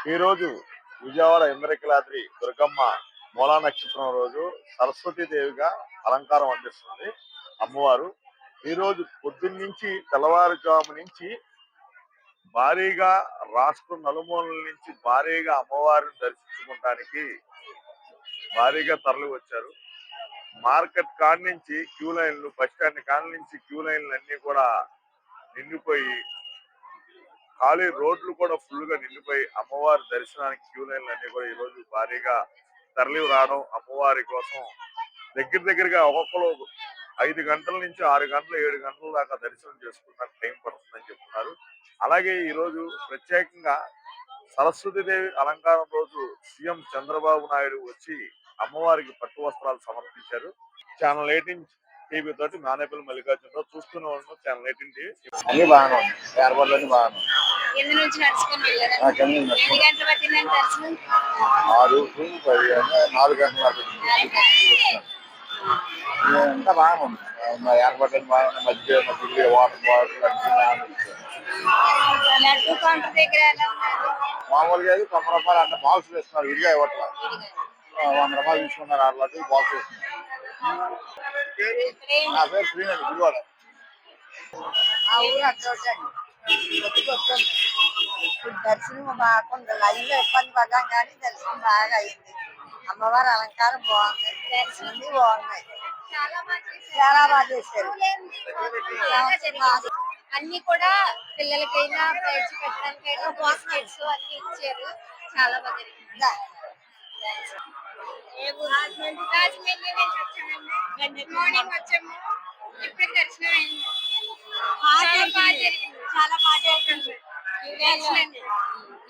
ఈ రోజు విజయవాడ ఇంద్రకీలాద్రి దుర్గమ్మ మూలా నక్షత్రం రోజు సరస్వతి దేవిగా అలంకారం అందిస్తుంది అమ్మవారు. ఈ రోజు పొద్దున్నుంచి తెల్లవారుజాము నుంచి భారీగా రాష్ట్రం నలుమూలల నుంచి భారీగా అమ్మవారిని దర్శించుకోవడానికి భారీగా తరలి వచ్చారు. మార్కెట్ కాడి నుంచి క్యూ లైన్లు, బస్ స్టాండ్ కాడి నుంచి క్యూ లైన్లు అన్ని కూడా నిండిపోయి, ఖాళీ రోడ్లు కూడా ఫుల్ గా నిండిపోయి అమ్మవారి దర్శనానికి క్యూ లైన్లు అన్ని కూడా ఈ రోజు భారీగా తరలి రావడం, అమ్మవారి కోసం దగ్గరగా ఒక్కొక్కరు 5 గంటల నుంచి 6 గంటలు 7 గంటల దాకా దర్శనం చేసుకుంటానికి టైం పడుతుందని చెప్తున్నారు. అలాగే ఈ రోజు ప్రత్యేకంగా సరస్వతీదేవి అలంకారం రోజు సీఎం చంద్రబాబు నాయుడు వచ్చి అమ్మవారికి పట్టు వస్త్రాలు సమర్పించారు. ఛానల్ 18 టీవీ తోటి నానేపల్లి మల్లికార్జునరావు చూస్తూనే ఉన్నాం. ఛానల్ 18 టీవీ అన్ని బాగానే ఉంది. ఏర్పాట్లు అన్ని బాగానే ఉంది. 4 గంటల అంతా బాగానే ఉంది. ఏర్పాట్లు బాగానే, మధ్య వాటర్ బాటిల్ మామూలుగా 90 రూపాయలు అంటే బాక్స్ వేస్తున్నారు. విడిగా ఇవ్వట్ల 100 రూపాయలు తీసుకున్నారు. 6 లడ్డూలు బాక్స్ వేస్తున్నారు. నా పేరు శ్రీనగర్ విజయవాడ. దర్శనం బాగుంది. లైన్ లో ఇబ్బంది పడ్డాం కానీ దర్శనం బాగా అయింది. అమ్మవారి అలంకారం బాగుంది. దర్శనం బాగున్నాయి. చాలా బాగా చేశారు. అన్ని కూడా పిల్లలకైనా ప్రైజ్ పెట్టడానికైనా బాస్కెట్స్ అన్ని ఇచ్చారు. చాలా బాగా రాజమండ్రి నుంచి వచ్చామండి. మార్నింగ్ వచ్చాము. ఇప్పుడు దర్శనం అయింది. చాలా బాగా జరిగింది.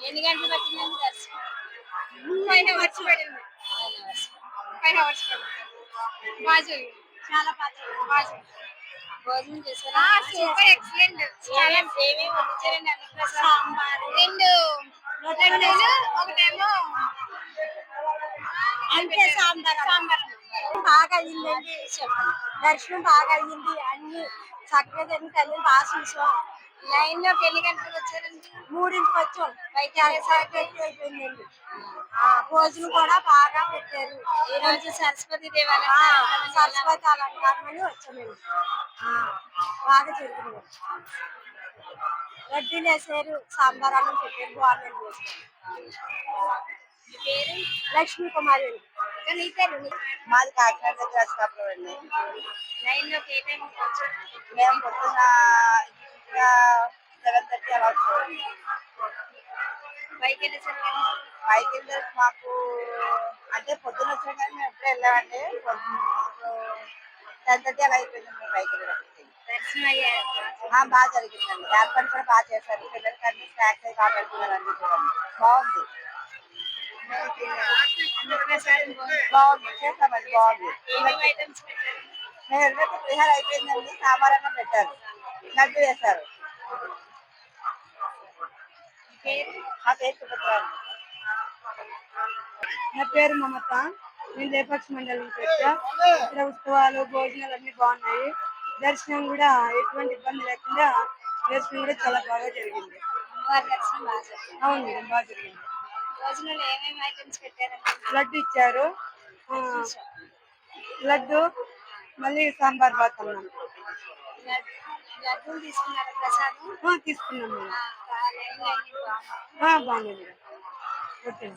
ఎన్ని గంటలు పట్టిందండి దర్శనం? 5 hours పడింది. 5 hours పడింది. బాగా జరిగింది. చాలా బాగా జరిగింది. భోజనం చేశారా? Super excellent. చాలా ఏమేమి వండించారండి? సాంబార్, రెండు ఒకటేమో అంతే సాంబార్ బాగా అయ్యిందండి. దర్శనం బాగా అయ్యింది. అన్ని చక్కగా జరిగింది. తల్లి బాగా చూసాం. లైన్ లోకి ఎన్ని గంటలకు వచ్చారండి? 3ంటికి వచ్చాం. బయట అయిపోయిందండి. భోజనం కూడా బాగా పెట్టారు. ఈ రోజు సరస్వతి దేవాలయం సరస్వతి అలంకారం అని వచ్చామండి. బాగా జరిగింది. లడ్డూలు వేసారు. సాంబార్ అన్నం పెట్టారు. బాగుంది భోజనం. పేరు లక్ష్మీ కుమారి అండి. నీ పేరు? మాది కాకినాడ దగ్గర వస్తాం అండి. లైన్ లోకి ఏ టైం వచ్చారు? మేము పొద్దున్న 7:30 అలా వచ్చామండి. బైక్ వెళ్ళేసరికి మాకు అంటే పొద్దున వచ్చాం కానీ మేము ఎప్పుడే వెళ్ళామండి. 10:30 అలా అయిపోయింది బైక్ వెళ్ళడానికి. దర్శనం అయ్యారు. బాగా జరిగిందండి. ఏర్పాటు కూడా బాగా చేశారు. పిల్లలకి అన్ని స్నాక్స్ అవి బాగా పెడుతున్నారు. అన్ని చూడండి బాగుంది. బాగుంది చేస్తామండి. బాగుంది. మేము వెళ్ళినట్టు పులిహార అయిపోయిందండి. సాంబార్ అన్నం పెట్టారు. లడ్డు వేశారు. నా పేరు సుభద్ర. నా పేరు మమత. నేను లేపాక్షి మండలం నుంచి వచ్చా. ఇక్కడ ఉత్సవాలు భోజనాలు అన్ని బాగున్నాయి. దర్శనం కూడా ఎటువంటి ఇబ్బంది లేకుండా దర్శనం కూడా చాలా బాగా జరిగింది. అవును మేడం, బాగా జరిగింది. భోజనంలో ఏమేమి ఐటమ్స్ పెట్టారండి? లడ్డు ఇచ్చారు. లడ్డు మళ్ళీ సాంబార్ బాత్ అన్నాను. లడ్డూలు తీసుకున్నారా? ప్రసాదం తీసుకున్నాం మేడం. బాగుంది మేడం. Okay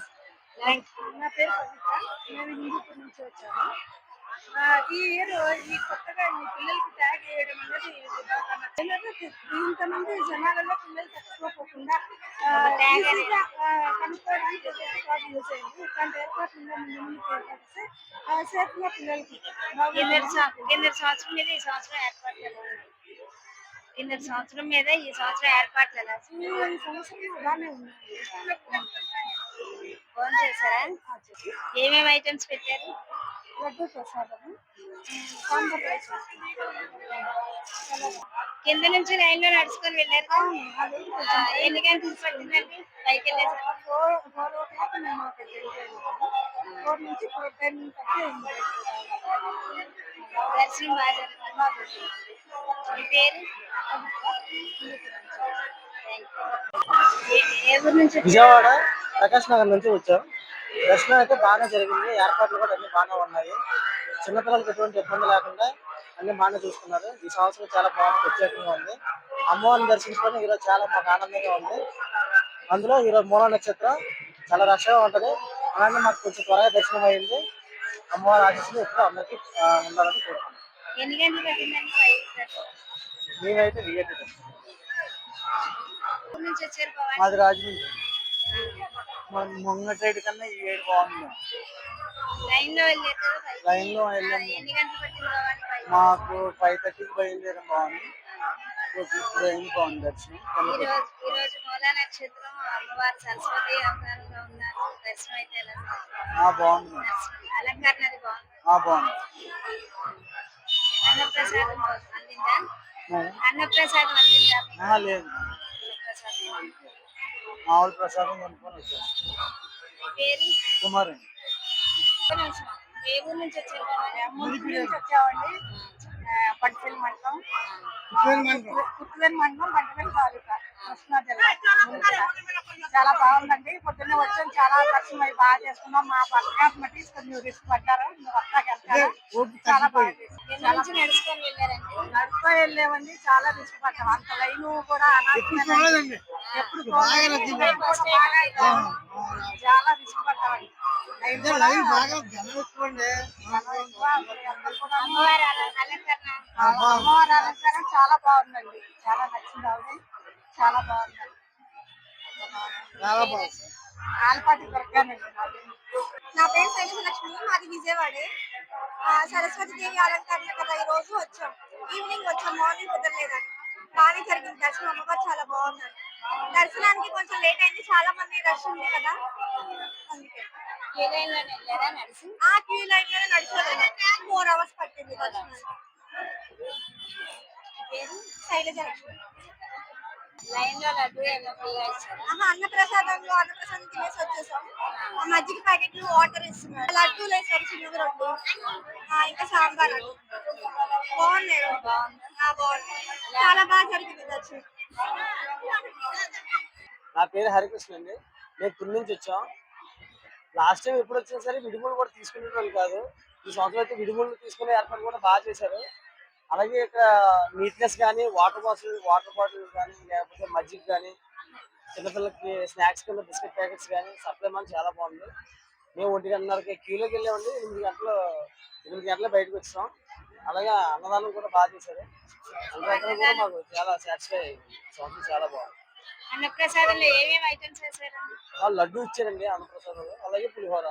thank you. నా పేరు పవిత్ర. నేను హిందూపూర్ నుంచి వచ్చాను. ఈ ఇయర్ ఈ కొత్తగా ఈ పిల్లలకి ట్యాగ్ వేయడం అనేది ఇంతమంది జనాలలో పిల్లలు తట్టుకోకుండా కనుక్కోవడానికి యూజ్ అయింది. ఇట్లాంటి ఏర్పాట్లు సేఫ్గా పిల్లలకి సంవత్సరం మీద ఈ సంవత్సరం ఏర్పాట్లు ఎలా? ఈ సంవత్సరం బాగానే ఉన్నాయి. ఫోన్ చేశారా? ఏమేమి ఐటమ్స్ పెట్టారు? లడ్డు ప్రసాదము, సాంబార్ రైస్. కింద నుంచి లైన్ లో నడుచుకొని వెళ్ళారు. ఎన్ని గంటలు పట్టిందండి పైకి వెళ్ళేసరికి? 4 మేము 4 నుంచి 4:10 దర్శనం బాగా జరిగింది. మీ పేరు? విజయవాడ ప్రకాష్ నగర్ నుంచి వచ్చాం. దర్శనం అయితే బాగానే జరిగింది. ఏర్పాట్లు కూడా అన్ని బాగానే ఉన్నాయి. చిన్నపిల్లలకి ఎటువంటి ఇబ్బంది లేకుండా అన్ని బాగానే చూసుకున్నారు. ఈ సంవత్సరం చాలా బాగా ప్రత్యేకంగా ఉంది. అమ్మవారిని దర్శించుకొని ఈరోజు చాలా మాకు ఆనందంగా ఉంది. అందులో ఈరోజు మూలా నక్షత్రం చాలా రష్గా ఉంటది. అలాగే మాకు కొంచెం త్వరగా దర్శనం అయింది. అమ్మవారి ఆశీస్సులు ఎప్పుడు అందరికీ ఉండాలని కోరుకుంటున్నాం. ఎన్ని గంటలు పట్టిందండి మేమైతే విఐపి నుంచి వచ్చారు భవాని? మాది రాజమండ్రి. ముంగట సైడ్ కన్నా ఈ ఏడు బాగుంది. లైన్ లో వెళ్ళారు కదా పైకి. లైన్ లో వెళ్ళాము. ఎన్ని గంటలు పట్టింది భవాని పైకి? మాకు 5:30కి బయలుదేరం బాగుంది. ఇప్పుడు అయింది బాగుంది దర్శనం. ఈ రోజు మూలా నక్షత్రం అమ్మవారు సరస్వతి అవతారంలో ఉన్నారు. దర్శనం అయితే ఎలా జరిగింది? బాగుంది. అలంకరణ అది బాగుంది. బాగుంది. అన్నప్రసాదం అందిందా? అన్నప్రసాదం అందిందా? లేదు, అన్నప్రసాదం. మామూలు ప్రసాదం కొనుక్కొని వచ్చాను. పేరు కుమార్ అండి. ఒక్క నిమిషం. ఏ ఊరు నుంచి వచ్చారు భవాని? మురికి నుంచి వచ్చామండి. పట్టుపల్లి మండలం, కుట్లేని మండలం, పట్టుపల్లి తాలూకా, కృష్ణా జిల్లా. చాలా బాగుందండి. పొద్దున్నే వచ్చాం, చాలా దర్శనం అయి బాగా చేసుకున్నాం. మా భర్త తీసుకొని రిస్క్ పడ్డారు. చాలా బాగా ఎన్ని నుంచి నడుచుకొని వెళ్ళారండి? నడుస్తూ వెళ్ళామండి. చాలా రిస్క్ పడ్డాం. అంత లైన్ కూడా అనాథండి. ఎప్పుడు చాలా రిస్క్ పడ్డామండి. అమ్మవారి అలంకరణ అమ్మవారి అలంకారం చాలా బాగుందండి. చాలా నచ్చింది ఆవిడ. చాలా బాగుందండి. ఆల్పాటి దొరకానండి. నా పేరు శైలజలక్ష్మి, మాది విజయవాడే. సరస్వతి దేవి అలంకరణ కదా ఈ రోజు వచ్చాం. ఈవినింగ్ వచ్చాం, మార్నింగ్ కుదరలేదని. బాగానే జరిగింది దర్శనం. అమ్మగారు చాలా బాగున్నారు. దర్శనానికి కొంచెం లేట్ అయింది, చాలా మంది రష్ ఉంది కదా, అందుకే. క్యూ లైన్ లోనే వెళ్ళారా నడిచి? క్యూ లైన్ లోనే నడిచారు. 4 hours పట్టింది దర్శనానికి. పేరు శైలజలక్ష్మి. లైన్ లో లడ్డు ఏమో ఫ్రీగా ఇచ్చారు. అన్నప్రసాదంలో అన్నప్రసాదం తినేసి వచ్చేసాం. మజ్జిగ ప్యాకెట్లు, వాటర్ ఇస్తున్నారు. లడ్డూలు వేసారు చిన్నవి 2. ఇంకా సాంబార్ బాగున్నాయి. బాగుంది. చాలా బాగా జరిగింది దర్శనం. నా పేరు హరికృష్ణ అండి. మేము పురి నుంచి వచ్చాం. లాస్ట్ టైం ఎప్పుడు వచ్చినా సరే విడిములు కూడా తీసుకునే వాళ్ళు కాదు. ఈ సంవత్సరం అయితే విడిములు తీసుకునే ఏర్పాటు కూడా బాగా చేశారు. అలాగే ఇక్కడ నీట్నెస్ కానీ, వాటర్ బాటిల్ కానీ, లేకపోతే మజ్జిగ కానీ, చిన్నపిల్లలకి స్నాక్స్ కింద బిస్కెట్ ప్యాకెట్స్ కానీ సప్లై మనం చాలా బాగుంది. మేము 1:30కి క్యూలోకి వెళ్ళామండి. 8 గంటల బయటకు వచ్చాం. అలాగే అన్నదానం కూడా బాగా చేశారు. అందరూ కూడా మాకు చాలా సాటిస్ఫై అయ్యింది. సంవత్సరం చాలా బాగుంది. అన్నప్రసాదంలో ఏమేమి ఐటమ్స్ వేసారు? వాళ్ళు లడ్డు ఇచ్చారండి అన్నప్రసాదంలో. అలాగే పులిహోర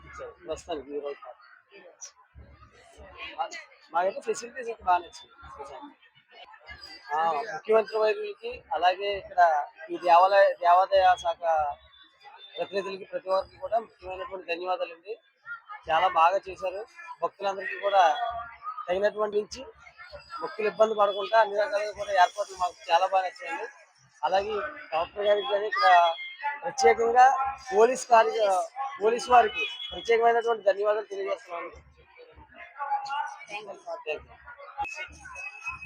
ఇచ్చారు ప్రస్తుతానికి ఈ రోజు. మాకైతే ఫెసిలిటీస్ అయితే బాగా నచ్చింది. ముఖ్యమంత్రి వైద్యులకి, అలాగే ఇక్కడ ఈ దేవాదాయ శాఖ ప్రతినిధులకి, ప్రతి ఒక్కరికి కూడా ముఖ్యమైనటువంటి ధన్యవాదాలు అండి. చాలా బాగా చేశారు. భక్తులందరికీ కూడా తగినటువంటి నుంచి భక్తులు ఇబ్బంది పడకుండా అన్ని రకాలుగా కూడా ఏర్పాట్లు మాకు చాలా బాగా నచ్చాయండి. అలాగే కలెక్టర్ గారికి కానీ, ఇక్కడ ప్రత్యేకంగా పోలీస్ వారికి ప్రత్యేకమైనటువంటి ధన్యవాదాలు తెలియజేస్తున్నాను.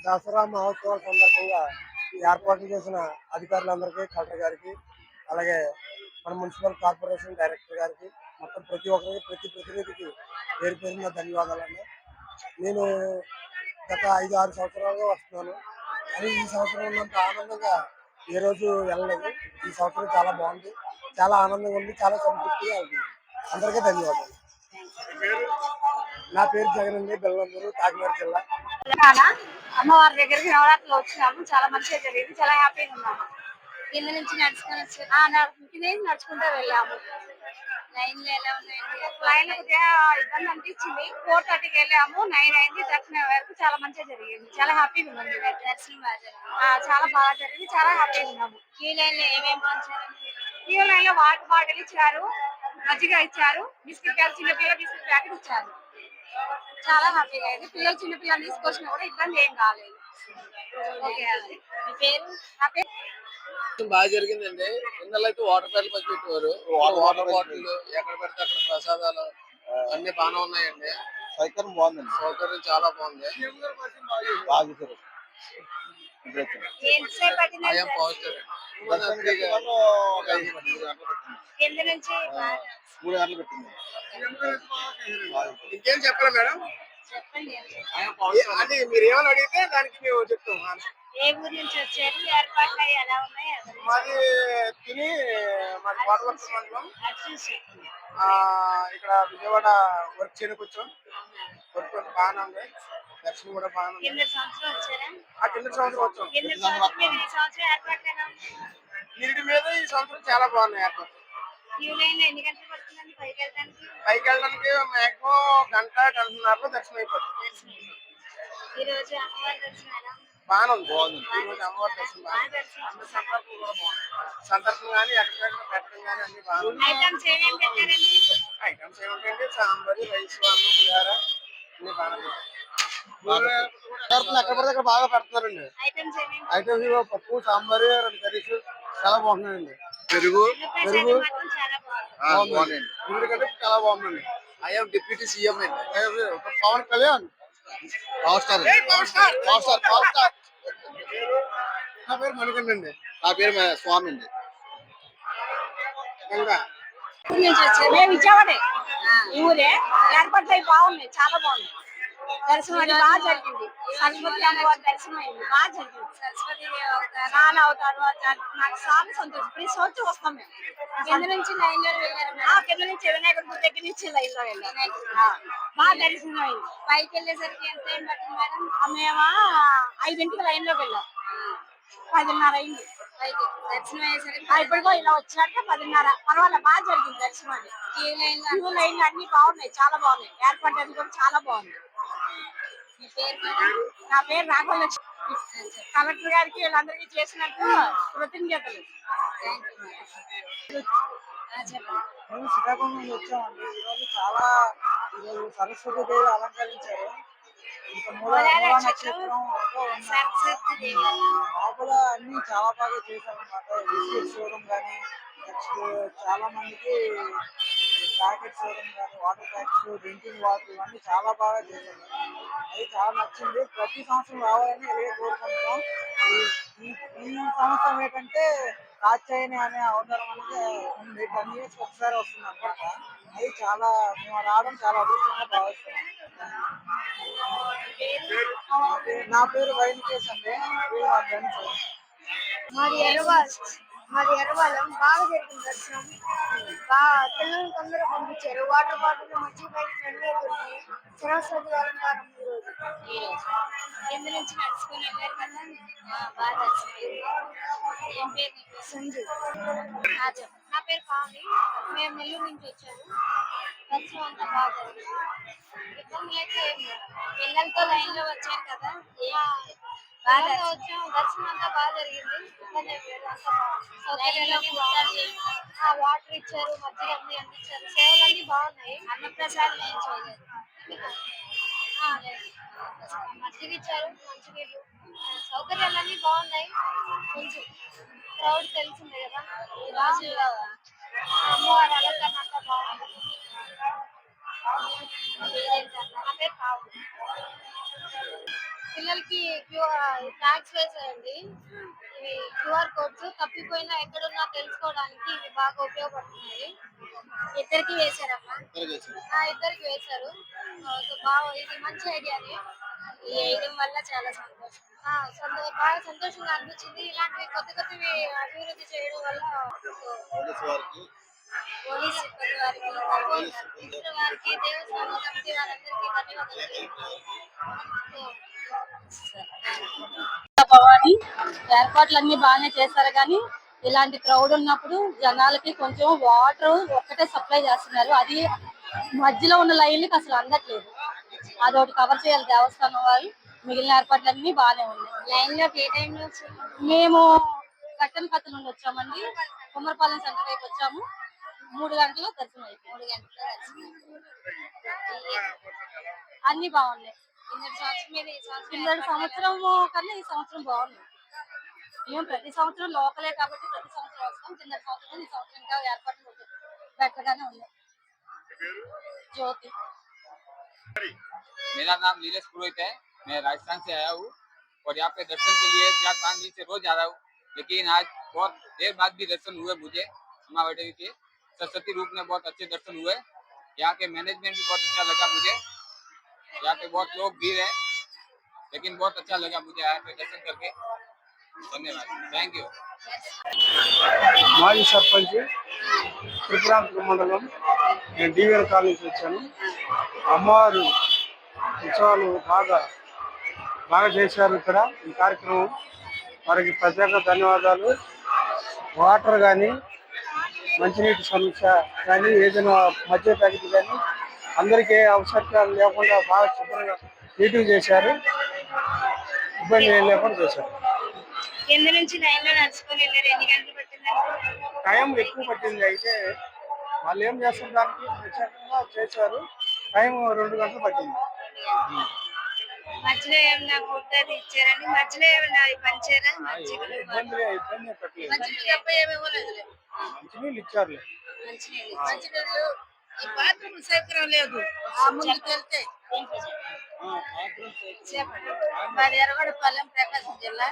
దసరా మహోత్సవాల సందర్భంగా ఏర్పాట్లు చేసిన అధికారులందరికీ, కలెక్టర్ గారికి, అలాగే మన మున్సిపల్ కార్పొరేషన్ డైరెక్టర్ గారికి, మొత్తం ప్రతి ఒక్కరికి, ప్రతి ప్రతినిధికి పేరు పేరున ధన్యవాదాలండి. నేను గత 5-6 సంవత్సరాలుగా వస్తున్నాను. కానీ ఈ సంవత్సరం ఉన్నంత ఆనందంగా ఏ రోజు వెళ్ళలేదు. ఈ సంవత్సరం చాలా బాగుంది, చాలా ఆనందంగా ఉంది, చాలా సంతృప్తిగా ఉంది. అందరికీ ధన్యవాదాలు. నా పేరు జగన్ అండి, బెల్లందూరు, కాకినాడ జిల్లా. అమ్మవారి దగ్గరికి నవరాత్రులు వచ్చినాము. చాలా మంచిగా జరిగింది. చాలా హ్యాపీగా ఉన్నాము. కింద నుంచి నడుచుకొని వచ్చారు. తినేసి నడుచుకుంటూ వెళ్ళాము. లైన్ లో ఎలా ఉన్నాయండి? లైన్ కొద్దిగా ఇబ్బంది అనిపించింది. 4:30కి వెళ్ళాము. 9 అయింది. దర్శనం వరకు చాలా మంచిగా జరిగింది. చాలా హ్యాపీగా ఉంది. దర్శనం బాగా జరిగింది. చాలా బాగా జరిగింది. చాలా హ్యాపీగా ఉన్నాము. క్యూ లైన్ లో ఏమేమి పంచారండి? క్యూ లైన్ లో వాటర్ బాటిల్ ఇచ్చారు, మజ్జిగ ఇచ్చారు, బిస్కెట్ ప్యాకెట్, చిన్నపిల్లల బిస్కెట్ ప్యాకెట్ ఇచ్చారు. చాలా హ్యాపీగా అయింది. చిన్నపిల్లలు తీసుకొచ్చినా కూడా ఇబ్బంది ఏం కాలేదు. ఓకే అండి. మీ పేరు? నా పేరు బాగా జరిగిందండి. ఇళ్ళలో అయితే వాటర్ బాటిల్ పంచి పెట్టేవారు. వాటర్ బాటిల్ ఎక్కడ పెడితే అక్కడ ప్రసాదాలు అన్ని బాగానే ఉన్నాయండి. సౌకర్యం బాగుందండి. సౌకర్యం చాలా బాగుంది. బాగా ఎంతసేపు పట్టింది కింద నుంచి ఇంకేం చెప్పాలి మేడం? చెప్పండి. అంటే మీరు ఏమైనా అడిగితే దానికి మేము చెప్తాం. ఏ ఊరు నుంచి వచ్చారు, ఏర్పాట్లు అవి ఎలా ఉన్నాయి? మాది తిని మాది కోటవర్తి మండలం. ఇక్కడ విజయవాడ వర్క్ చేయడానికి వచ్చాం. వర్క్ బాగానే ఉంది, దర్శనం కూడా బాగానే ఉంది. కింద సంవత్సరం వచ్చారా? కింద సంవత్సరం వచ్చాం. కింద సంవత్సరం ఈ సంవత్సరం ఏర్పాట్లు ఎలా ఉన్నాయి? వీటి మీద ఈ సంవత్సరం చాలా బాగున్నాయి ఏర్పాట్లు. క్యూ లైన్ లో ఎన్ని గంటలు పడుతుందండి పైకి వెళ్ళడానికి? మాక్సిమం గంటన్నరలో దర్శనం అయిపోతుంది. ఈ రోజు అమ్మవారి దర్శనం ఎలా ఉంది? బాగానే ఉంది. ఈ రోజు అమ్మవారి దర్శనం బాగుంది. సందర్భం కానీ ఎక్కడికక్కడ పెట్టడం కానీ అన్ని బాగుంది. ఐటమ్స్ ఏమేమి పెట్టారండి? ఐటమ్స్ ఏమిటంటే సాంబార్, రైస్, అన్నం, పులిహోర అన్ని బాగానే ఎక్కడ పడితే అక్కడ బాగా పెడుతున్నారండి. ఐటమ్స్ ఏమేమి? ఐటమ్స్ పప్పు, సాంబార్, 2 కర్రీస్ చాలా బాగున్నాయండి. పెరుగు ప్రసాదం మాత్రం చాలా బాగుంది. కంటే చాలా బాగుందండి. ఐఎమ్ డిప్యూటీ సీఎం అండి, పవన్ కళ్యాణ్. Power star. నా పేరు మణికంఠ అండి. నా పేరు స్వామి అండి. మేము విజయవాడే, ఈ ఊరే. ఏర్పాట్లు అవి బాగున్నాయి, చాలా బాగున్నాయి. దర్శనం అది బాగా జరిగింది. సరస్వతి అమ్మవారి దర్శనం అయింది, బాగా జరిగింది. సరస్వతి నాన్న అవుతారు, నాకు చాలా సంతోషం. ప్రతి సంవత్సరం వస్తాం మేము. కింద నుంచి లైన్ లో వెళ్ళారు. కింద నుంచి వినాయకుడి గుడి దగ్గర నుంచి లైన్ లో వెళ్ళాం. బాగా దర్శనం అయింది. పైకి వెళ్ళేసరికి ఎంత టైం పట్టింది మేడం? మేము 5 లైన్ లోకి వెళ్ళాం. 10:30 అయింది పైకి దర్శనం అయ్యేసరికి. ఇప్పటికో ఇలా వచ్చినాక 10:30. పర్వాలేదు, బాగా జరిగింది దర్శనం. అది క్యూ లైన్లు అన్ని బాగున్నాయి, చాలా బాగున్నాయి. ఏర్పాటు అది కూడా చాలా బాగుంది. మీ పేరు మేడం? నా పేరు రాఘవలక్ష్మి. కలెక్టర్ గారికి వీళ్ళందరికీ చేసినట్టు కృతజ్ఞతలు. చెప్పండి. మేము శ్రీకాకుళం నుంచి వచ్చామండి. ఈరోజు సరస్వతి దేవి అలంకరించారు. లోపల అన్ని చాలా బాగా చేశారన్నమాట. బిస్కెట్ షోరూమ్ కానీ, నెక్స్ట్ చాలా మందికి ప్యాకెట్ షోరూమ్ కానీ, వాటర్ ప్యాకెట్స్, డ్రింకింగ్ వాటర్ ఇవన్నీ చాలా బాగా చేశారు. అది చాలా నచ్చింది. ప్రతి సంవత్సరం రావాలని ఇలాగే కోరుకుంటున్నాం. ఈ సంవత్సరం ఏంటంటే కాత్యాయని అనే అవతారం అనేది 10 years ఒకసారి వస్తుంది అనమాట. అది చాలా మేము రావడం చాలా అదృష్టంగా భావిస్తున్నాం. నా పేరు వైనికేశ్ అండి. మా ఫ్రెండ్స్. మాది ఎర్రవాళ్ళం. బాగా జరిగింది దర్శనం. పిల్లల్ని తొందరగా పంపించారు. వాటర్ బాటిల్, మజ్జిగ ప్యాకెట్ అన్నీ దొరికాయి. సరస్వతి అలంకారం ఈ రోజు కింద నుంచి నడుచుకుని వెళ్ళారు కదా, బాగా దర్శనం. ఏం పేరు నీ పేరు? సంజు. నా పేరు పావని. మేము నెల్లూరు నుంచి వచ్చాము. దర్శనం అంతా బాగా జరిగింది. ఇబ్బందులు అయితే ఏం లేవు. పిల్లలతో లైన్ లో వచ్చాను కదా, బాగా వచ్చాము. దర్శనం అంతా బాగా జరిగింది. ఇబ్బంది ఏం లేదు, అంతా బాగుంది. వాటర్ ఇచ్చారు, మజ్జిగ అన్ని అందించారు. సేవలు అన్ని బాగున్నాయి. అన్నప్రసాదం ఏం చేయలేదు. మజ్జిగ ఇచ్చారు, మంచినీళ్ళు, సౌకర్యాలన్నీ బాగున్నాయి. కొంచెం క్రౌడ్ తెలిసిందే కదా. ఈరోజు అమ్మవారి అలంకరణ అంతా బాగుంది. నా పేరు కావు. పిల్లలకి ట్యాగ్స్ వేసారండి. ఇవి QR కోడ్స్. తప్పిపోయినా ఎక్కడున్నా తెలుసుకోవడానికి ఇవి బాగా ఉపయోగపడుతున్నాయి. ఇద్దరికి వేసారమ్మా? ఇద్దరికి వేశారు. ఇది మంచి ఐడియానే. ఈ వేయడం వల్ల చాలా సంతోషం. బాగా సంతోషంగా అనిపించింది. ఇలాంటివి కొత్తవి అభివృద్ధి చేయడం వల్ల పోలీస్ సిబ్బంది వారికి, దేవస్థానం కమిటీ వారందరికీ ధన్యవాదాలు. భవాని ఏర్పాట్లు అన్ని బాగానే చేస్తారు, కానీ ఇలాంటి క్రౌడ్ ఉన్నప్పుడు జనాలకి కొంచెం వాటర్ ఒక్కటే సప్లై చేస్తున్నారు. అది మధ్యలో ఉన్న లైన్లకి అసలు అందట్లేదు. అదొకటి కవర్ చేయాలి దేవస్థానం వారు. మిగిలిన ఏర్పాట్లన్నీ బాగానే ఉన్నాయి. లైన్ లోకి ఏ టైంలో వచ్చారు? మేము కట్టెల కత్త నుండి వచ్చామండి. కుమ్మరపాలెం సెంటర్ వైపు వచ్చాము. 3 గంటల్లో దర్శనం అయిపోయింది. 3 గంటల దర్శనం. అన్ని బాగున్నాయి. కిందటి సంవత్సరం కిందటి సంవత్సరం కన్నా ఈ సంవత్సరం బాగుంది. మేము ప్రతి సంవత్సరం లోకలే కాబట్టి ప్రతి సంవత్సరం వస్తాం. కిందటి సంవత్సరం ఈ సంవత్సరం ఇంకా ఏర్పాట్లు బెటర్ గానే ఉన్నాయి. ज्योति। मेरा नाम नीलेश पुरोहित है। मैं राजस्थान से आया हूँ। और यहाँ पे दर्शन के लिए 4-5 दिन से रोज आ रहा हूँ, लेकिन आज बहुत देर बाद भी दर्शन हुए मुझे अम्मा बेटे के सरस्वती रूप में बहुत अच्छे दर्शन हुए। यहाँ के मैनेजमेंट भी बहुत अच्छा लगा मुझे, यहाँ पे बहुत लोग भीड़ है लेकिन बहुत अच्छा लगा मुझे यहाँ पे दर्शन करके। धन्यवाद, थैंक यू। మాజీ సర్పంచ్ త్రిపురాంతపురం మండలం, నేను డివిఆర్ కాలనీ నుంచి వచ్చాను. అమ్మవారు ఉత్సవాలు బాగా చేశారు ఇక్కడ ఈ కార్యక్రమం. వారికి ప్రత్యేక ధన్యవాదాలు. వాటర్ కానీ, మంచినీటి సమస్య కానీ, ఏదైనా మధ్య ప్యాకెట్ కానీ అందరికీ అవసరాలు లేకుండా బాగా శుభ్రంగా నీట్గా చేశారు. ఇబ్బంది ఏం లేకుండా చేశారు. కింద నుంచి లైన్ లో నడుచుకొని వెళ్ళారు. ఎన్ని గంటలు పట్టిందండి? టైం ఎక్కువ పట్టింది. అయితే వాళ్ళు ఏం చేస్తారు, దానికి ప్రత్యేకంగా చేశారు. టైం 2 గంటలు పట్టింది. మధ్యలో ఏమన్నా ఫుడ్ అది ఇచ్చారండి? మధ్యలో ఏమన్నా పంచారా? ఇబ్బంది పెట్టలేదు. మంచినీళ్ళు ఇచ్చారు. మంచినీళ్ళు ఈ బాత్రూమ్ సౌకర్యం లేదు. ఆ ముందుకు వెళ్తే మాది ఎర్రగొండపాలెం, ప్రకాశం జిల్లా.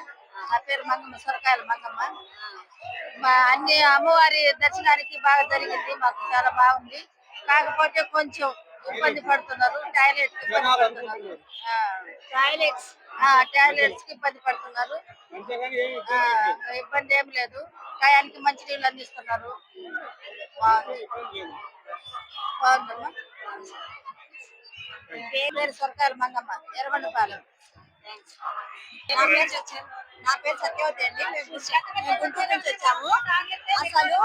నా పేరు మంగమ్మ, సొరకాయల మంగమ్మ. మా అన్ని అమ్మవారి దర్శనానికి బాగా జరిగింది, మాకు చాలా బాగుంది. కాకపోతే కొంచెం ఇబ్బంది పడుతున్నారు, టాయిలెట్స్ కి ఇబ్బంది పడుతున్నారు. ఇబ్బంది ఏం లేదు, టయానికి మంచి నీళ్ళు అందిస్తున్నారు. బాగుందమ్మా. పేరు సొరకాయల మంగమ్మ, ఎర్రగొండపాలెం. నా పేరు సత్యవతి అండి. మేము గుంటూరు నుంచి వచ్చాము. అసలు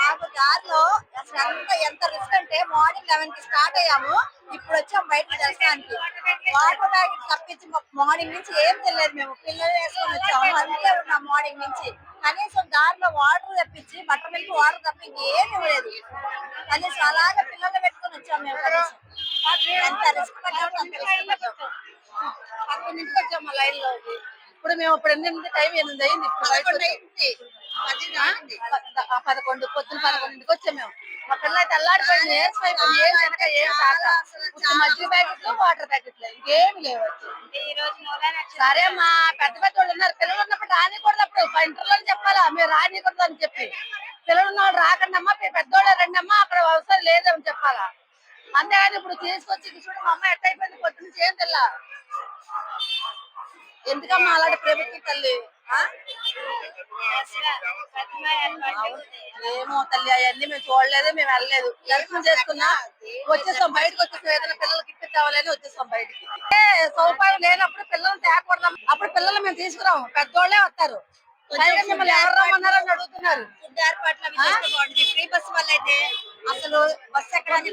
మాకు దారిలో అసలు అంతా ఎంత రిస్క్ అంటే, మార్నింగ్ 11 కి స్టార్ట్ అయ్యాము. ఇప్పుడు వచ్చాం బయట దర్శనానికి. వాటర్ ప్యాకెట్ తప్పించి మార్నింగ్ నుంచి ఏం తెలియదు. మేము పిల్లలు వేసుకొని వచ్చాము, అందుకే ఉన్నాం మార్నింగ్ నుంచి. కనీసం దారిలో వాటర్ తప్పించి, బట్టర్ మిల్క్ వాటర్ తప్పించి ఏమీ లేదు. కనీసం అలాగే పిల్లలు పెట్టుకొని వచ్చాము మేము. కనీసం ఎంత రిస్క్ పడ్డాము, అంత రిస్క్ పడ్డాము. అక్కడి నుంచి వచ్చాము లైన్ లో. ఇప్పుడు మేము ఇప్పుడు 8 టైం 8 అయింది. ఇప్పుడు 11 అయింది. 11 పొద్దున 11కి వచ్చాము మేము. మా పిల్లలు అయితే అల్లాడిపోయింది. ఏం కనుక ఏం కాక మజ్జిగ ప్యాకెట్లు, వాటర్ ప్యాకెట్లు ఇంకేమి లేవు. సరే, మా పెద్ద వాళ్ళు ఉన్నారు. పిల్లలు ఉన్నప్పుడు రానికూడదు. అప్పుడు ఇంటర్లో చెప్పాలా, మీరు రానికూడదు అని చెప్పి. పిల్లలు ఉన్న వాళ్ళు రాకండి అమ్మా, పెద్దోళ్ళు రండి అమ్మా, అక్కడ అవసరం లేదని చెప్పాలా. అంతేగాని ఇప్పుడు తీసుకొచ్చి చూడు మా అమ్మ ఎట్ట అయిపోయింది, పొద్దు నుంచి ఏం తెల్లా. ఎందుకమ్మా అలాంటి ప్రభుత్వం తల్లి? ఏమో తల్లి, అవన్నీ మేము చూడలేదు, మేము వెళ్ళలేదు. దర్శనం చేసుకున్నా వచ్చేసాం, బయటకు వచ్చేసాం. ఏదైనా పిల్లలకి ఇప్పించాలని వచ్చేసాం బయటికి. సౌకర్యం లేనప్పుడు పిల్లల్ని తేకూడదాం. అప్పుడు పిల్లలు మేము తీసుకురాము, పెద్దోళ్లే వస్తారు. మిమ్మల్ని ఎవరు రమ్మన్నారని అడుగుతున్నారు. ఫుడ్ ఏర్పాట్లు బాగుంటుంది. ఫ్రీ బస్సు వల్ల అయితే అసలు బస్సు ఎక్కడానికి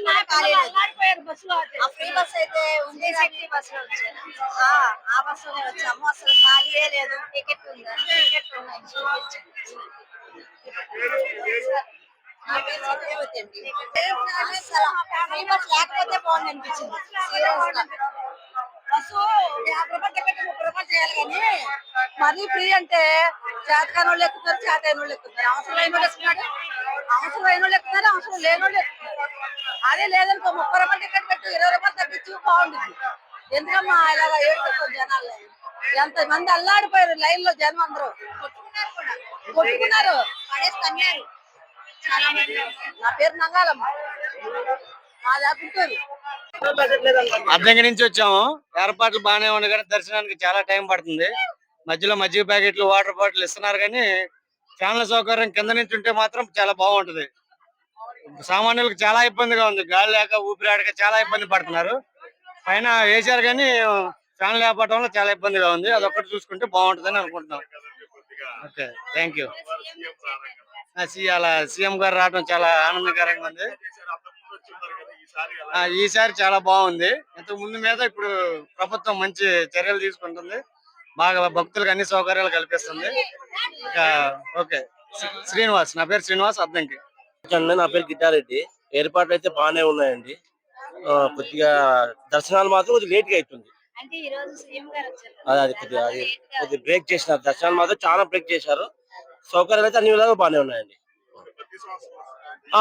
ఫ్రీ బస్ అయితే ఉంది. బస్సులో వచ్చాను, ఆ బస్సులోనే వచ్చాము. అసలు ఖాళీయే లేదు. టికెట్ ఉందా? టికెట్ ఉన్నాయి, చూపించండి. నా పేరు సత్యవతి అండి. ఫ్రీ బస్ లేకపోతే బాగుంది అనిపించింది. బస్సు 50 రూపాయలు టికెట్ 30 రూపాయలు చేయాలి. కానీ మరీ ఫ్రీ అంటే చేతకాని వాళ్ళు ఎక్కుతారు, చేతైన వాళ్ళు ఎక్కుతారు. అవసరం లేని వాళ్ళు ఎక్కుతున్నారు, అవసరం అయిన వాళ్ళు ఎక్కుతారు, అవసరం లేని వాళ్ళు ఎక్కుతారు. అదే లేదనుకో 30 రూపాయలు టికెట్ పెట్టి 20 రూపాయలు తగ్గించి బాగుంటుంది. ఎందుకమ్మా ఇలాగా ఏడుస్తారు జనాలు? ఎంత మంది అల్లాడిపోయారు లైన్ లో, జనం అందరూ కొట్టుకున్నారు, పడేసి తన్నారు. నా పేరు నంగాలమ్మ, మాది గుంటూరు. అద్దంకి నుంచి వచ్చాము. ఏర్పాట్లు బాగానే ఉన్నాయి కానీ దర్శనానికి చాలా టైం పడుతుంది. మధ్యలో మజ్జిగ ప్యాకెట్లు, వాటర్ బాటిల్ ఇస్తున్నారు కానీ ఫ్యాన్ల సౌకర్యం కింద నుంచి ఉంటే మాత్రం చాలా బాగుంటది. సామాన్యులకు చాలా ఇబ్బందిగా ఉంది, గాలి లేక ఊపిరాడక చాలా ఇబ్బంది పడుతున్నారు. పైన వేసారు కానీ ఫ్యాన్ లేకపోవడం వల్ల చాలా ఇబ్బందిగా ఉంది. అదొక్కటి చూసుకుంటే బాగుంటుందని అనుకుంటున్నాం. Okay, thank you. అలా సీఎం గారు రావడం చాలా ఆనందకరంగా ఉంది. ఈసారి చాలా బాగుంది. ఇంతకు ముందు మీద ఇప్పుడు ప్రభుత్వం మంచి చర్యలు తీసుకుంటుంది, బాగా భక్తులకు అన్ని సౌకర్యాలు కల్పిస్తుంది. ఓకే, శ్రీనివాస్, నా పేరు శ్రీనివాస్, అద్దంకి. నా పేరు గిడ్డారెడ్డి. ఏర్పాట్లు అయితే బాగానే ఉన్నాయండి. కొద్దిగా దర్శనాలు మాత్రం కొద్దిగా లేట్ గా అవుతుంది. అది కొద్దిగా బ్రేక్ చేసినారు. దర్శనాలు మాత్రం చాలా బ్రేక్ చేశారు. సౌకర్యాలు అయితే అన్ని విధాలుగా బాగానే ఉన్నాయండి.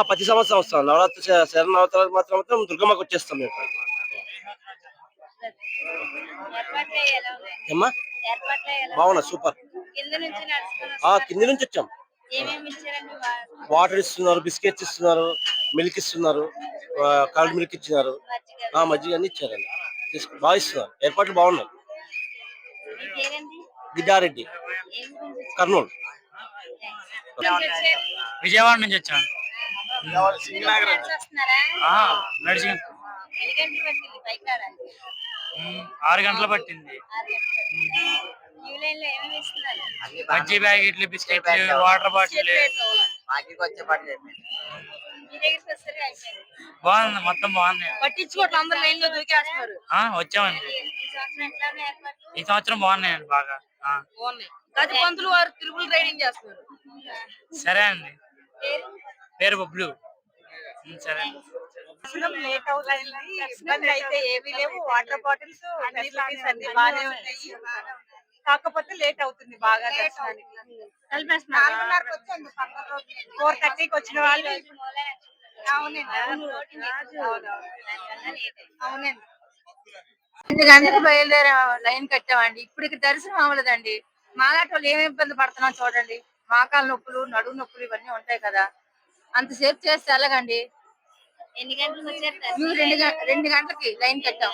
ప్రతి సంవత్సరం వస్తాం. నవరాత్రి శరణవరాత్రులకు మాత్రం దుర్గమ్మకి వచ్చేస్తాం మేము. ఏమ్మా ఏర్పాట్లు ఎలా బాగున్నాయి, సూపర్. కింద నుంచి నడుచుకొని కింది నుంచి వచ్చాం. ఏమేమి ఇచ్చారండి వాటర్ ఇస్తున్నారు, బిస్కెట్స్ ఇస్తున్నారు, మిల్క్ ఇస్తున్నారు, కర్డ్ మిల్క్ ఇచ్చినారు, మజ్జిగ మజ్జిగ అన్ని ఇచ్చారండి. బాగా ఇస్తున్నారు, ఏర్పాట్లు బాగున్నాయి. మీ పేరేంటి గిడ్డారెడ్డి, ఏం గురించి వచ్చారు? కర్నూలు. విజయవాడ నుంచి వచ్చాను. నడిచి వస్తున్నారా నడిచి ఎన్ని గంటలు పట్టింది బైక్ రావడానికి 6 గంటలు పట్టింది. క్యూ లైన్ లో ఏమేమి ఇస్తున్నారు మజ్జి ప్యాకెట్లు, బిస్కెట్లు, వాటర్ బాటిల్ మీ దగ్గరికి వస్తారు అయిపోయింది బాగుంది, మొత్తం బాగుంది. పట్టించుకోవట్లేదు, అందరు లైన్ లో దూకేస్తున్నారు. వచ్చామండి. ఈ సంవత్సరం ఎట్లా ఉన్నాయి ఏర్పాట్లు ఈ సంవత్సరం బాగున్నాయండి బాగా. బాగున్నాయి. గజ పంతులు వారు తిరుగులు రైడింగ్ చేస్తున్నారు. సరే అండి. పేరు పేరు బబ్లు. సరే. లేట్ అవుతుంది, ఇబ్బంది అయితే ఏమీ లేవు. వాటర్ బాటిల్స్ ఫెసిలిటీస్ అన్ని బాగానే ఉన్నాయి, కాకపోతే లేట్ అవుతుంది బాగా దర్శనానికి. 4:30కి వచ్చిన వాళ్ళు. అవునండి, అవునండి. 8 గంటలకు బయలుదేరి లైన్ కట్టామండి. ఇప్పటికి దర్శనం అవ్వలేదండి. మాలాంటి వాళ్ళు ఏమి ఇబ్బంది పడుతున్నాం చూడండి. మోకాలు నొప్పులు, నడుము నొప్పులు ఇవన్నీ ఉంటాయి కదా. అంతసేపు చేస్తే ఎలాగండి? ఎన్ని గంటలకు వచ్చారు మేము 2 గంటలకి లైన్ కట్టాం.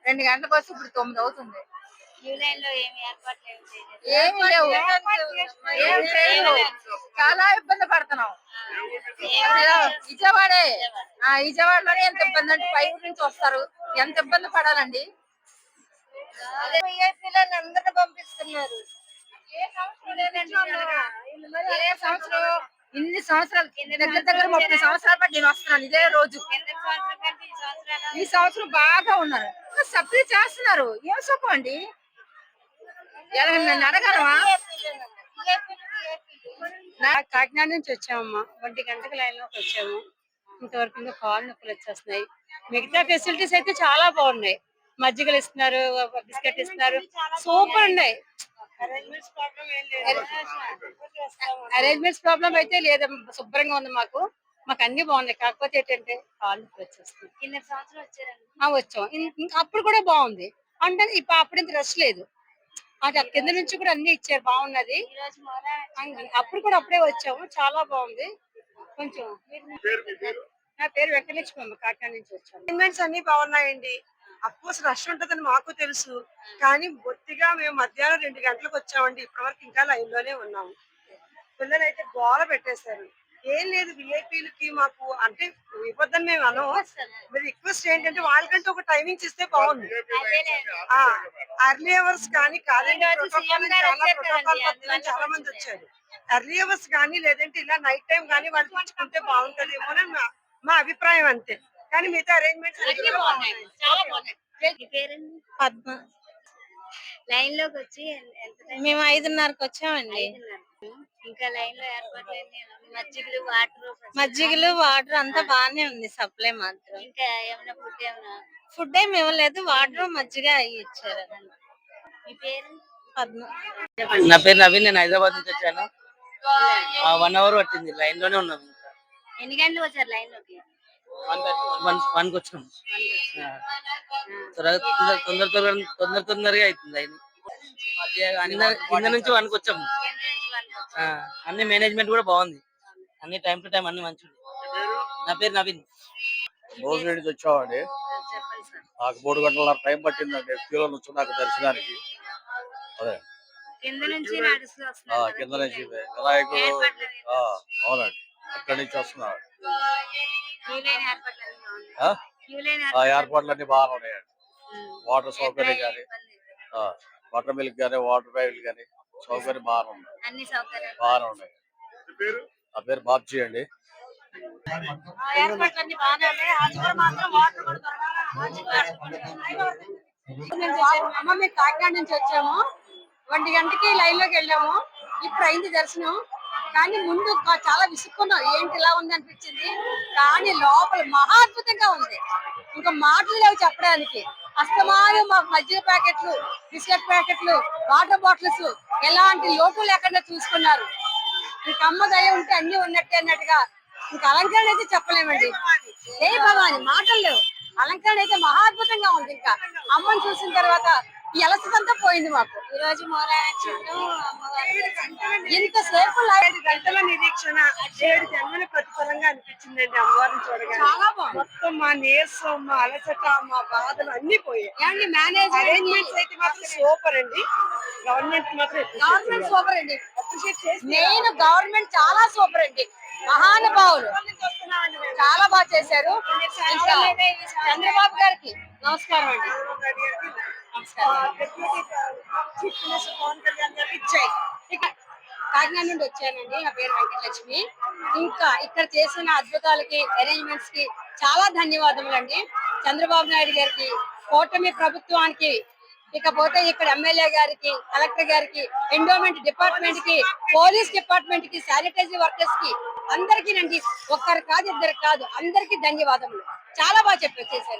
2 గంటలకు వచ్చి ఇప్పుడు 9 అవుతుంది. క్యూ లైన్ లో ఏమి ఏర్పాట్లు ఏమి చేయలేదు ఏమి లేవు, ఏం చేయలేవు. చాలా ఇబ్బంది పడుతున్నాం. విజయవాడే, విజయవాడలోనే ఎంత ఇబ్బంది అంటే పైపు నుంచి వస్తారు, ఎంత ఇబ్బంది పడాలండి. అందరిని పంపిస్తున్నారు ఏ సంవత్సరం, ఇన్ని సంవత్సరాలు దగ్గర 30 సంవత్సరాల పాటు నేను వస్తున్నాను ఇదే రోజు. ఈ సంవత్సరం బాగా ఉన్నారు, సప్లై చేస్తున్నారు. ఏం సొప్ప అండి, నన్ను అడగలమా? కాకినాడ నుంచి వచ్చామమ్మా, 1 గంటకు లైన్ లోకి వచ్చాము. ఇంతవరకు ఇంకా కాళ్ళు నొప్పులు వచ్చేస్తున్నాయి. మిగతా ఫెసిలిటీస్ అయితే చాలా బాగున్నాయి. మజ్జిగలు ఇస్తున్నారు, బిస్కెట్ ఇస్తున్నారు, సూపర్ ఉన్నాయి. అరేంజ్మెంట్స్ ప్రాబ్లం అయితే లేదమ్మా, శుభ్రంగా ఉంది. మాకు అన్ని బాగున్నాయి. కాకపోతే ఏంటంటే కాళ్ళు నొప్పులు వచ్చేస్తున్నాయి. కింద సంవత్సరం వచ్చారండి వచ్చాం, ఇంకా అప్పుడు కూడా బాగుంది అంటే ఇప్పుడు అప్పుడు ఇంత రష్ లేదు. అది కింద నుంచి కూడా అన్ని ఇచ్చారు, బాగున్నది. ఈ రోజు మూల అప్పుడు కూడా అప్పుడే వచ్చాము, చాలా బాగుంది. కొంచెం నా పేరు వెంకటలక్ష్మి, కాకినాడ నుంచి వచ్చాము. అరేంజ్మెంట్స్ అన్ని బాగున్నాయండి. అఫ్కోర్స్ రష్ ఉంటదని మాకు తెలుసు, కానీ బొత్తిగా మేము మధ్యాహ్నం 2 గంటలకు వచ్చామండి. ఇప్పటివరకు ఇంకా లైన్ లోనే ఉన్నాము. పిల్లలు అయితే గోల పెట్టేశారు. ఏం లేదు, విఐపీలకి మాకు అంటే ఇవ్వద్దని మేము అనం. మీరు రిక్వెస్ట్ ఏంటంటే వాళ్ళకంటే ఒక టైమింగ్స్ ఇస్తే బాగుంది. అర్లీ అవర్స్ కానీ కాదండి, చాలా మంది వచ్చారు. ఎర్లీ అవర్స్ కానీ లేదంటే ఇలా నైట్ టైం కానీ వాళ్ళు పుచ్చుకుంటే బాగుంటదేమో అని మా అభిప్రాయం అంతే. కానీ మిగతా అరేంజ్మెంట్స్ మీ పేరండి పద్మ. లైన్ లోకి వచ్చి ఎంత టైం మేము 5:30కి వచ్చామండి. 5:30. ఇంకా లైన్ లో ఏర్పాట్లు మజ్జిగలు వాటర్ మజ్జిగలు వాటర్ అంతా బాగానే ఉంది, సప్లై మాత్రం. ఇంకా ఏమైనా ఫుడ్ ఏమైనా ఫుడ్ ఏమి ఇవ్వలేదు, వాటర్ మజ్జిగ అవి ఇచ్చారు. మీ పేరు పద్మ. నా పేరు నవీన్, నేను హైదరాబాద్ నుంచి వచ్చాను. 1 అవర్ పట్టింది, లైన్ లోనే ఉన్నాము. ఎన్ని గంటలకు వచ్చారు లైన్ లోకి 1కి వచ్చాము. తొందరగా అవుతుంది లైన్. కింద నుంచి 1కి వచ్చాము. అన్ని మేనేజ్మెంట్ కూడా బాగుంది, అన్ని టైం టు టైం అన్ని మంచిగా. నా పేరు నవీన్. రోజు నుంచి వచ్చామండి. చెప్పండి సార్. నాకు 3 గంటల టైం పట్టిందండి క్యూలో నుంచి నాకు దర్శనానికి. అదే కింద నుంచి నడుస్తూ వస్తున్నారు కింద నుంచి వినాయకుడు. అవునండి, అక్కడి నుంచి వస్తున్నారు. క్యూ లైన్ ఏర్పాట్లు అన్ని బాగున్నాయి. క్యూ లైన్ ఏర్పాట్లన్నీ బాగా ఉన్నాయండి. వాటర్ సౌకర్యం కానీ, బటర్ మిల్క్ కానీ, వాటర్ బ్యాగులు కానీ సౌకర్యం బాగా ఉన్నాయి, అన్ని సౌకర్యాలు బాగా ఉన్నాయి. నా పేరు బాబ్జీ అండి. ఏర్పాట్లన్నీ బాగానే ఉన్నాయి. హాస్పిటల్ మాత్రం వాటర్ కూడా అమ్మ, మేము కాకినాడ నుంచి వచ్చాము. 1 గంటకి లైన్ లోకి వెళ్ళాము. ఇప్పుడు అయింది దర్శనం. కానీ ముందు చాలా విసుక్కున్నాం, ఏంటి ఇలా ఉంది అనిపించింది. కానీ లోపల మహా అద్భుతంగా ఉంది, ఇంకా మాటలు లేవు చెప్పడానికి. అస్తమానం మాకు మజ్జిగ ప్యాకెట్లు, బిస్కెట్ ప్యాకెట్లు, వాటర్ బాటిల్స్ ఎలాంటి లోటు లేకుండా చూసుకున్నారు. ఇంక అమ్మ దయ ఉంటే అన్ని ఉన్నట్టే అన్నట్టుగా. ఇంకా అలంకరణ అయితే చెప్పలేమండి, ఏ భవాని మాటలు లేవు. అలంకరణ అయితే మహా అద్భుతంగా ఉంది. ఇంకా అమ్మని చూసిన తర్వాత ఈ అలసటంతా పోయింది మాకు ఈ రోజు మూలానక్షత్రం ఇంతసేపు 7 గంటల నిరీక్షణ 7 జన్మల ప్రతిఫలంగా అనిపించిందండి అమ్మవారిని చూడగానే. చాలా బాగుంది. మొత్తం మా నీరసం, మా అలసట, మా బాధలు అన్ని పోయాయి. ఏమండి మేనేజ్మెంట్ అరేంజ్మెంట్స్ అయితే మాత్రం సూపర్ అండి. గవర్నమెంట్ మాత్రం గవర్నమెంట్ సూపర్ అండి. మెయిన్ గవర్నమెంట్ చాలా సూపర్ అండి. మహానుభావులు చాలా బాగా చేశారు. ఇంకా చంద్రబాబు గారికి నమస్కారం అండి. పవన్ కళ్యాణ్ గారికి ఇచ్చాయి. కాకినాడ నుండి వచ్చానండి. నా పేరు వెంకటలక్ష్మి. ఇంకా ఇక్కడ చేసిన అద్భుతాలకి అరేంజ్మెంట్స్ కి చాలా ధన్యవాదములు అండి. చంద్రబాబు నాయుడు గారికి, కూటమి ప్రభుత్వానికి, ఇకపోతే ఇక్కడ ఎమ్మెల్యే గారికి, కలెక్టర్ గారికి, ఎండోమెంట్ డిపార్ట్మెంట్ కి, పోలీస్ డిపార్ట్మెంట్ కి, శానిటైజర్ వర్కర్స్ కి అందరికీ నండి. ఒక్కరు కాదు, ఇద్దరు కాదు, అందరికీ ధన్యవాదములు. చాలా బాగా చేశారు.